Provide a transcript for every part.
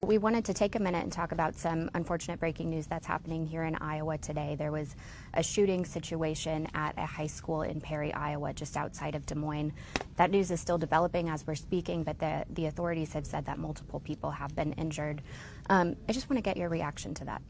We wanted to take a minute and talk about some unfortunate breaking news that's happening here in Iowa today. There was a shooting situation at a high school in Perry, Iowa, just outside of Des Moines. That news is still developing as we're speaking, but the authorities have said that multiple people have been injured. I just want to get your reaction to that.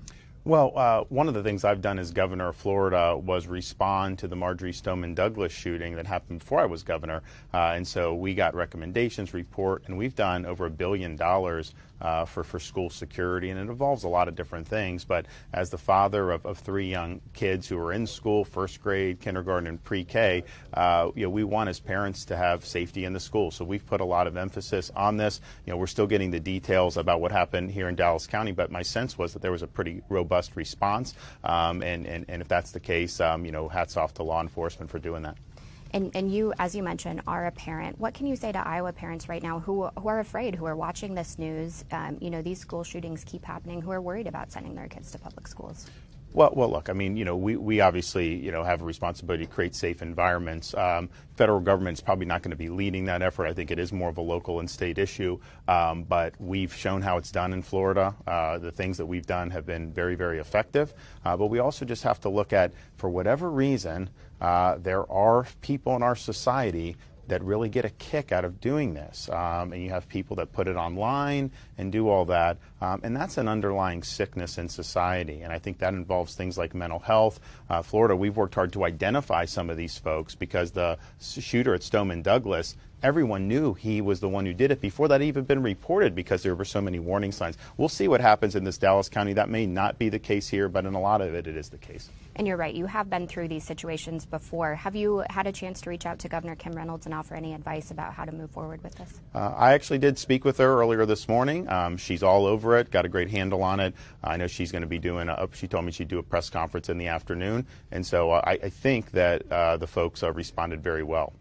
Well, one of the things I've done as governor of Florida was respond to the Marjory Stoneman Douglas shooting that happened before I was governor. And so we got recommendations, report, and we've done over $1 billion for school security, and it involves a lot of different things. But as the father of 3 young kids who are in school, first grade, kindergarten, and pre-K, we want as parents to have safety in the school. So we've put a lot of emphasis on this. We're still getting the details about what happened here in Dallas County, but my sense was that there was a pretty robust response. And if that's the case, hats off to law enforcement for doing that. And you, as you mentioned, are a parent. What can you say to Iowa parents right now who are afraid, who are watching this news? These school shootings keep happening, who are worried about sending their kids to public schools? Well, look, I mean, we obviously, have a responsibility to create safe environments. Federal government's probably not going to be leading that effort. I think it is more of a local and state issue. But we've shown how it's done in Florida. The things that we've done have been very, very effective. But we also just have to look at, for whatever reason, there are people in our society that really get a kick out of doing this. And you have people that put it online and do all that. And that's an underlying sickness in society. And I think that involves things like mental health. Florida, we've worked hard to identify some of these folks because the shooter at Stoneman Douglas, everyone knew he was the one who did it before that even been reported because there were so many warning signs. We'll see what happens in this Dallas County. That may not be the case here, but in a lot of it, it is the case. And you're right, you have been through these situations before. Have you had a chance to reach out to Governor Kim Reynolds and offer any advice about how to move forward with this? I actually did speak with her earlier this morning. She's all over it, got a great handle on it. I know she's going to be doing she told me she'd do a press conference in the afternoon. And so I think that the folks responded very well.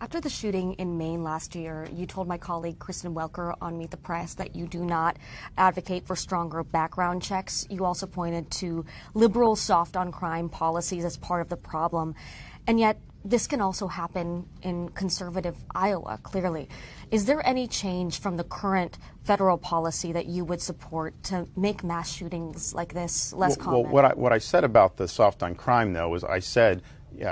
After the shooting in Maine last year, you told my colleague Kristen Welker on Meet the Press that you do not advocate for stronger background checks. You also pointed to liberal soft on crime policies as part of the problem. And yet this can also happen in conservative Iowa, clearly. Is there any change from the current federal policy that you would support to make mass shootings like this less common? Well, what I said about the soft on crime, though, is I said,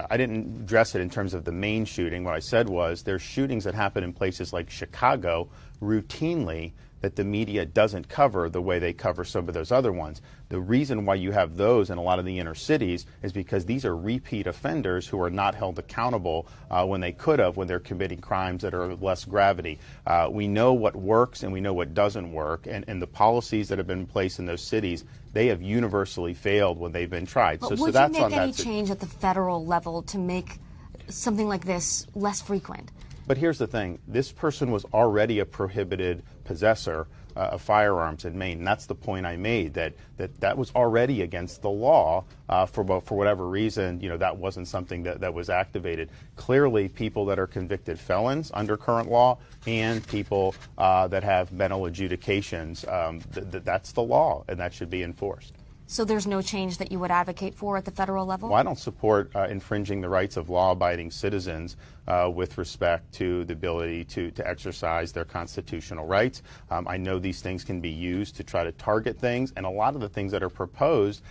I didn't address it in terms of the Maine shooting. What I said was there's shootings that happen in places like Chicago routinely that the media doesn't cover the way they cover some of those other ones. The reason why you have those in a lot of the inner cities is because these are repeat offenders who are not held accountable when they could have, when they're committing crimes that are less gravity. We know what works and we know what doesn't work, and the policies that have been in place in those cities, they have universally failed when they've been tried. But would you make any change at the federal level to make something like this less frequent? But here's the thing. This person was already a prohibited possessor of firearms in Maine. And that's the point I made, that was already against the law. For whatever reason, that wasn't something that was activated. Clearly, people that are convicted felons under current law and people that have mental adjudications, that's the law, and that should be enforced. So there's no change that you would advocate for at the federal level? Well, I don't support infringing the rights of law-abiding citizens with respect to the ability to exercise their constitutional rights. I know these things can be used to try to target things, and a lot of the things that are proposed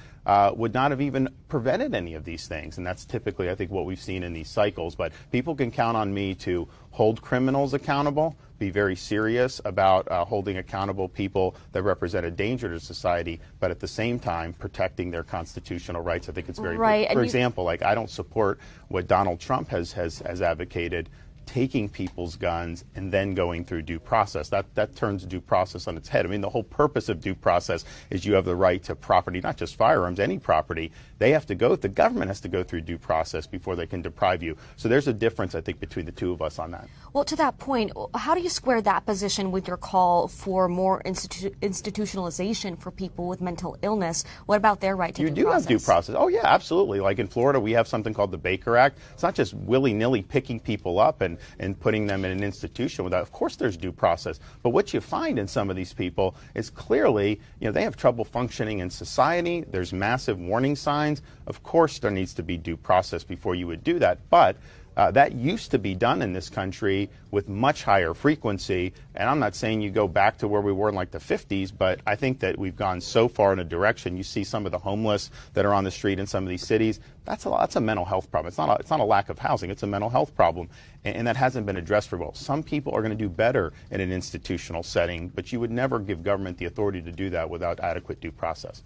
would not have even prevented any of these things. And that's typically, I think, what we've seen in these cycles. But people can count on me to hold criminals accountable, be very serious about holding accountable people that represent a danger to society, but at the same time protecting their constitutional rights. I think it's very right. For example, I don't support what Donald Trump has advocated, taking people's guns and then going through due process. That turns due process on its head. I mean, the whole purpose of due process is you have the right to property, not just firearms, any property. The government has to go through due process before they can deprive you. So there's a difference, I think, between the two of us on that. Well, to that point, how do you square that position with your call for more institutionalization for people with mental illness? What about their right to due process? You do have due process. Oh, yeah, absolutely. Like in Florida, we have something called the Baker Act. It's not just willy-nilly picking people up and putting them in an institution without, of course there's due process. But what you find in some of these people is clearly, they have trouble functioning in society. There's massive warning signs. Of course there needs to be due process before you would do that. But That used to be done in this country with much higher frequency. And I'm not saying you go back to where we were in like the 50s, but I think that we've gone so far in a direction. You see some of the homeless that are on the street in some of these cities. That's a mental health problem. It's not a lack of housing. It's a mental health problem. And that hasn't been addressed very well. Some people are going to do better in an institutional setting, but you would never give government the authority to do that without adequate due process.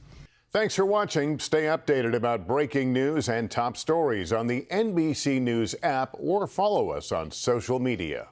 Thanks for watching. Stay updated about breaking news and top stories on the NBC News app or follow us on social media.